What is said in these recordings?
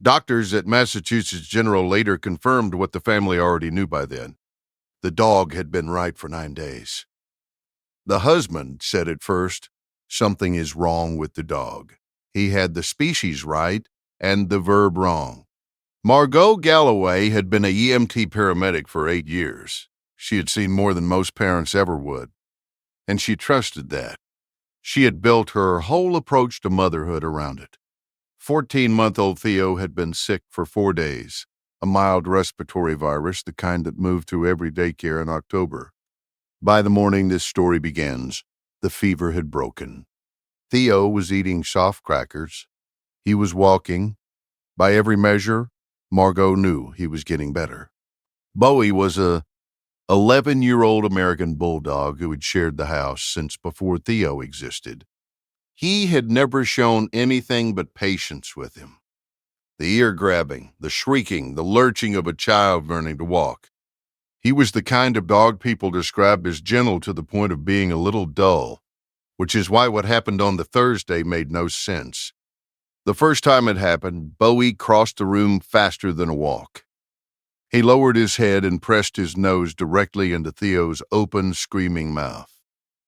Doctors at Massachusetts General later confirmed what the family already knew by then. The dog had been right for 9 days. The husband said at first, something is wrong with the dog. He had the species right and the verb wrong. Margot Galloway had been a EMT paramedic for 8 years. She had seen more than most parents ever would, and she trusted that. She had built her whole approach to motherhood around it. 14-month-old Theo had been sick for 4 days, a mild respiratory virus, the kind that moved through every daycare in October. By the morning this story begins, the fever had broken. Theo was eating soft crackers. He was walking. By every measure, Margot knew he was getting better. Bowie was a 11-year-old American bulldog who had shared the house since before Theo existed. He had never shown anything but patience with him. The ear-grabbing, the shrieking, the lurching of a child learning to walk. He was the kind of dog people described as gentle to the point of being a little dull, which is why what happened on the Thursday made no sense. The first time it happened, Bowie crossed the room faster than a walk. He lowered his head and pressed his nose directly into Theo's open, screaming mouth.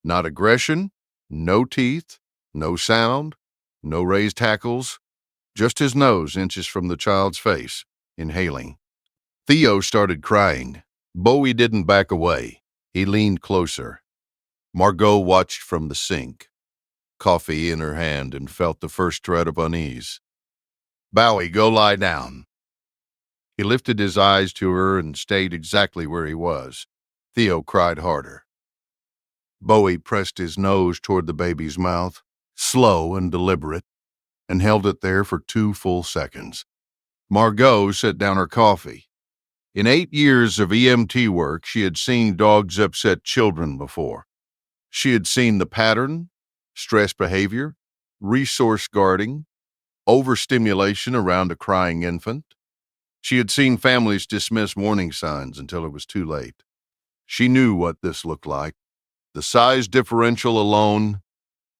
Not aggression, no teeth, no sound, no raised hackles, just his nose inches from the child's face, inhaling. Theo started crying. Bowie didn't back away. He leaned closer. Margot watched from the sink, coffee in her hand, and felt the first thread of unease. "Bowie, go lie down." He lifted his eyes to her and stayed exactly where he was. Theo cried harder. Bowie pressed his nose toward the baby's mouth, slow and deliberate, and held it there for 2 full seconds. Margot set down her coffee. In 8 years of EMT work, she had seen dogs upset children before. She had seen the pattern, stress behavior, resource guarding, overstimulation around a crying infant. She had seen families dismiss warning signs until it was too late. She knew what this looked like. The size differential alone,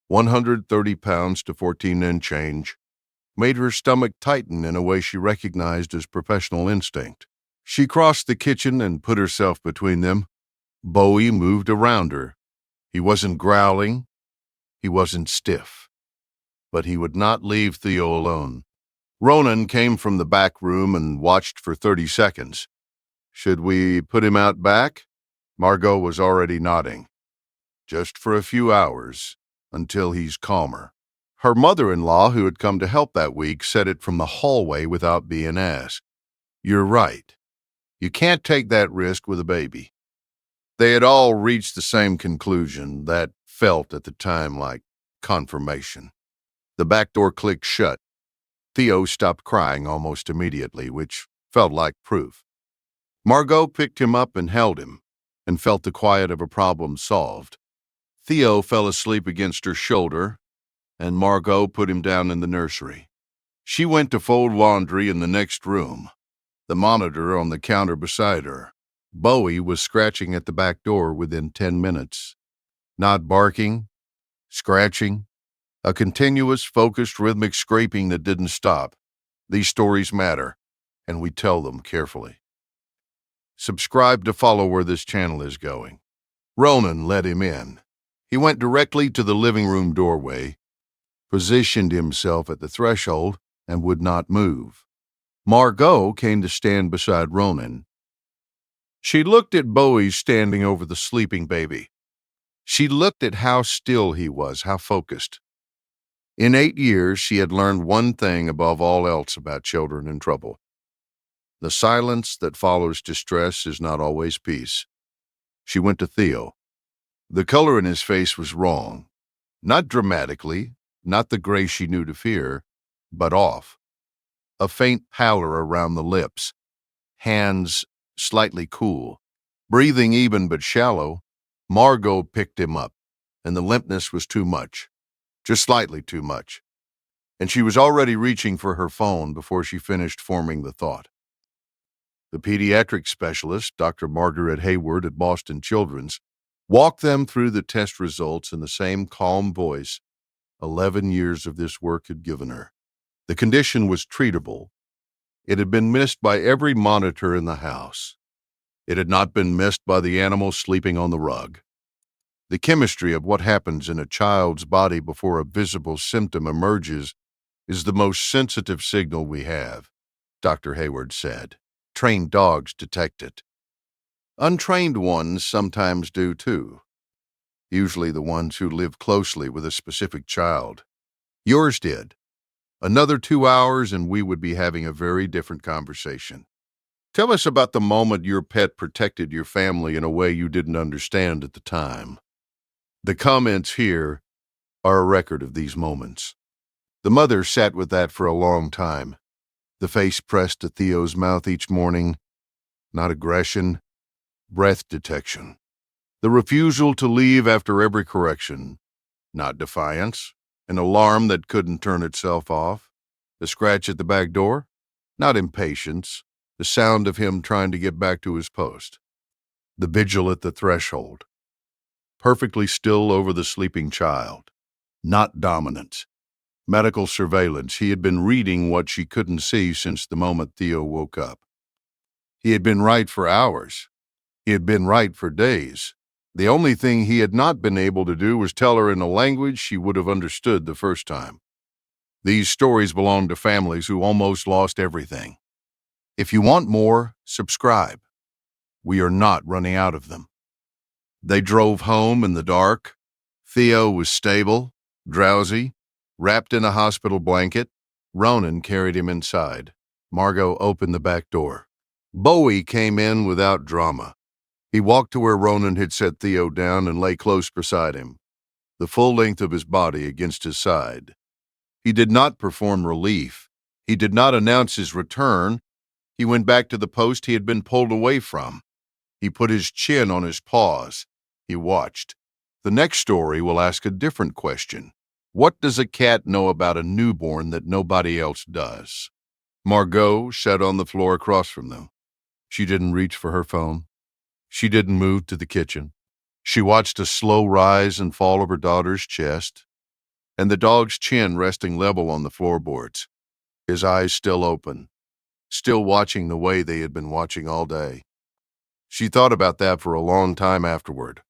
130 pounds to 14 and change, made her stomach tighten in a way she recognized as professional instinct. She crossed the kitchen and put herself between them. Bowie moved around her. He wasn't growling. He wasn't stiff. But he would not leave Theo alone. Ronan came from the back room and watched for 30 seconds. "Should we put him out back?" Margot was already nodding. "Just for a few hours, until he's calmer." Her mother-in-law, who had come to help that week, said it from the hallway without being asked. "You're right. You can't take that risk with a baby." They had all reached the same conclusion that felt at the time like confirmation. The back door clicked shut. Theo stopped crying almost immediately, which felt like proof. Margot picked him up and held him, and felt the quiet of a problem solved. Theo fell asleep against her shoulder, and Margot put him down in the nursery. She went to fold laundry in the next room, the monitor on the counter beside her. Bowie was scratching at the back door within 10 minutes. Not barking, scratching, a continuous, focused, rhythmic scraping that didn't stop. These stories matter, and we tell them carefully. Subscribe to follow where this channel is going. Ronan let him in. He went directly to the living room doorway, positioned himself at the threshold, and would not move. Margot came to stand beside Ronan. She looked at Bowie standing over the sleeping baby. She looked at how still he was, how focused. In 8 years, she had learned one thing above all else about children in trouble. The silence that follows distress is not always peace. She went to Theo. The color in his face was wrong. Not dramatically, not the gray she knew to fear, but off. A faint pallor around the lips. Hands slightly cool. Breathing even but shallow. Margot picked him up, and the limpness was too much. Just slightly too much. And she was already reaching for her phone before she finished forming the thought. The pediatric specialist, Dr. Margaret Hayward at Boston Children's, walked them through the test results in the same calm voice 11 years of this work had given her. The condition was treatable, It had been missed by every monitor in the house. It had not been missed by the animal sleeping on the rug. The chemistry of what happens in a child's body before a visible symptom emerges is the most sensitive signal we have, Dr. Hayward said. Trained dogs detect it. Untrained ones sometimes do too, usually the ones who live closely with a specific child. Yours did. Another 2 hours and we would be having a very different conversation. Tell us about the moment your pet protected your family in a way you didn't understand at the time. The comments here are a record of these moments. The mother sat with that for a long time, the face pressed to Theo's mouth each morning. Not aggression, breath detection. The refusal to leave after every correction. Not defiance, an alarm that couldn't turn itself off. The scratch at the back door. Not impatience, the sound of him trying to get back to his post. The vigil at the threshold. Perfectly still over the sleeping child. Not dominance. Medical surveillance. He had been reading what she couldn't see since the moment Theo woke up. He had been right for hours. He had been right for days. The only thing he had not been able to do was tell her in a language she would have understood the first time. These stories belong to families who almost lost everything. If you want more, subscribe. We are not running out of them. They drove home in the dark. Theo was stable, drowsy, wrapped in a hospital blanket. Ronan carried him inside. Margot opened the back door. Bowie came in without drama. He walked to where Ronan had set Theo down and lay close beside him, the full length of his body against his side. He did not perform relief. He did not announce his return. He went back to the post he had been pulled away from. He put his chin on his paws. He watched. The next story will ask a different question. What does a cat know about a newborn that nobody else does? Margot sat on the floor across from them. She didn't reach for her phone. She didn't move to the kitchen. She watched a slow rise and fall of her daughter's chest, and the dog's chin resting level on the floorboards, his eyes still open, still watching the way they had been watching all day. She thought about that for a long time afterward.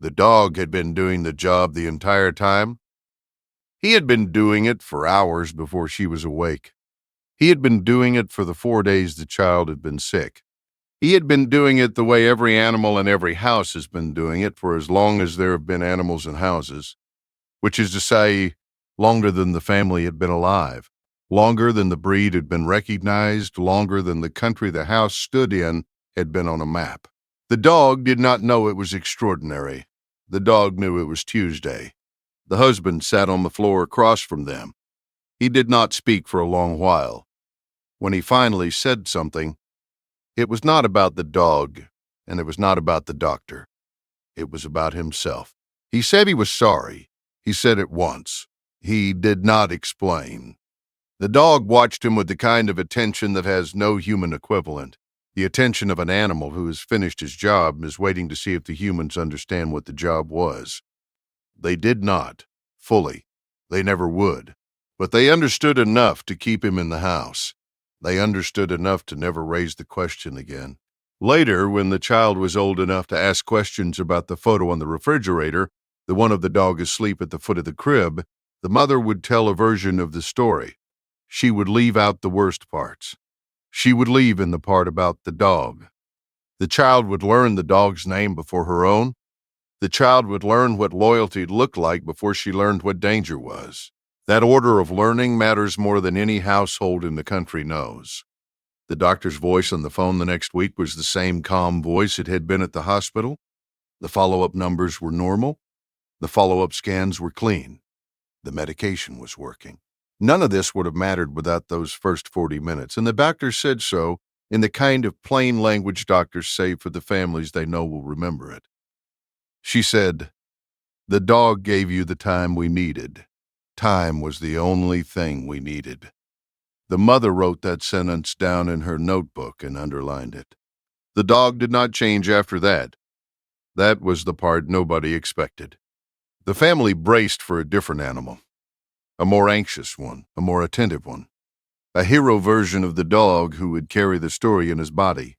The dog had been doing the job the entire time. He had been doing it for hours before she was awake. He had been doing it for the 4 days the child had been sick. He had been doing it the way every animal in every house has been doing it for as long as there have been animals in houses, which is to say, longer than the family had been alive, longer than the breed had been recognized, longer than the country the house stood in had been on a map. The dog did not know it was extraordinary. The dog knew it was Tuesday. The husband sat on the floor across from them. He did not speak for a long while. When he finally said something, it was not about the dog, and it was not about the doctor. It was about himself. He said he was sorry. He said it once. He did not explain. The dog watched him with the kind of attention that has no human equivalent. The attention of an animal who has finished his job and is waiting to see if the humans understand what the job was. They did not, fully. They never would. But they understood enough to keep him in the house. They understood enough to never raise the question again. Later, when the child was old enough to ask questions about the photo on the refrigerator, the one of the dog asleep at the foot of the crib, the mother would tell a version of the story. She would leave out the worst parts. She would leave in the part about the dog. The child would learn the dog's name before her own. The child would learn what loyalty looked like before she learned what danger was. That order of learning matters more than any household in the country knows. The doctor's voice on the phone the next week was the same calm voice it had been at the hospital. The follow-up numbers were normal. The follow-up scans were clean. The medication was working. None of this would have mattered without those first 40 minutes, and the doctor said so in the kind of plain language doctors say for the families they know will remember it. She said, "The dog gave you the time we needed. Time was the only thing we needed." The mother wrote that sentence down in her notebook and underlined it. The dog did not change after that. That was the part nobody expected. The family braced for a different animal, a more anxious one, a more attentive one. a hero version of the dog who would carry the story in his body.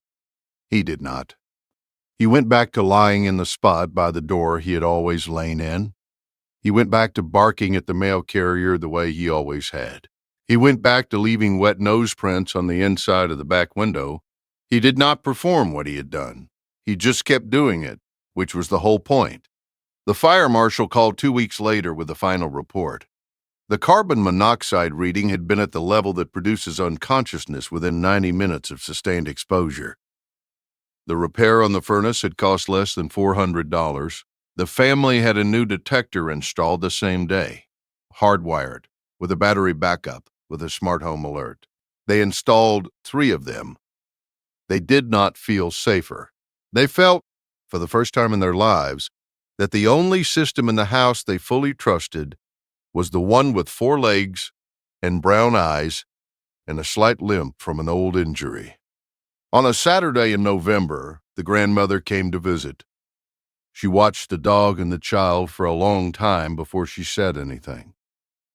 He did not. He went back to lying in the spot by the door he had always lain in. He went back to barking at the mail carrier the way he always had. He went back to leaving wet nose prints on the inside of the back window. He did not perform what he had done. He just kept doing it, which was the whole point. The fire marshal called 2 weeks later with the final report. The carbon monoxide reading had been at the level that produces unconsciousness within 90 minutes of sustained exposure. The repair on the furnace had cost less than $400. The family had a new detector installed the same day, hardwired, with a battery backup, with a smart home alert. They installed 3 of them. They did not feel safer. They felt, for the first time in their lives, that the only system in the house they fully trusted was the one with 4 legs and brown eyes and a slight limp from an old injury. On a Saturday in November, the grandmother came to visit. She watched the dog and the child for a long time before she said anything.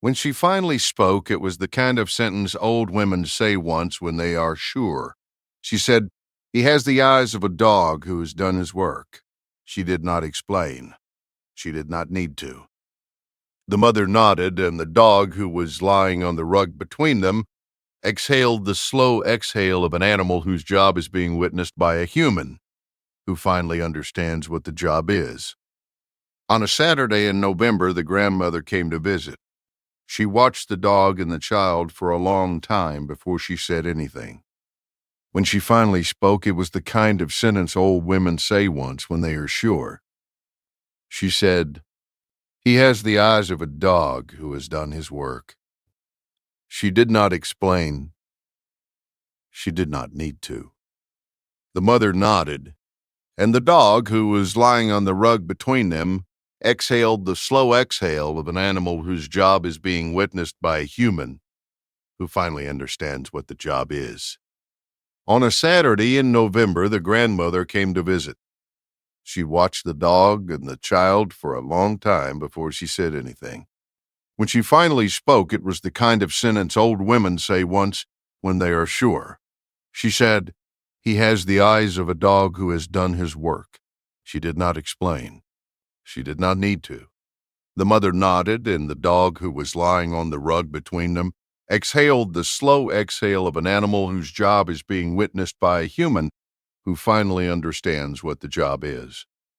When she finally spoke, it was the kind of sentence old women say once when they are sure. She said, "He has the eyes of a dog who has done his work." She did not explain. She did not need to. The mother nodded, and the dog, who was lying on the rug between them, exhaled the slow exhale of an animal whose job is being witnessed by a human who finally understands what the job is. On a Saturday in November, the grandmother came to visit. She watched the dog and the child for a long time before she said anything. When she finally spoke, it was the kind of sentence old women say once when they are sure. She said, "He has the eyes of a dog who has done his work." She did not explain. She did not need to. The mother nodded, and the dog, who was lying on the rug between them, exhaled the slow exhale of an animal whose job is being witnessed by a human who finally understands what the job is. On a Saturday in November, the grandmother came to visit. She watched the dog and the child for a long time before she said anything. When she finally spoke, it was the kind of sentence old women say once when they are sure. She said, "He has the eyes of a dog who has done his work." She did not explain. She did not need to. The mother nodded, and the dog, who was lying on the rug between them, exhaled the slow exhale of an animal whose job is being witnessed by a human who finally understands what the job is.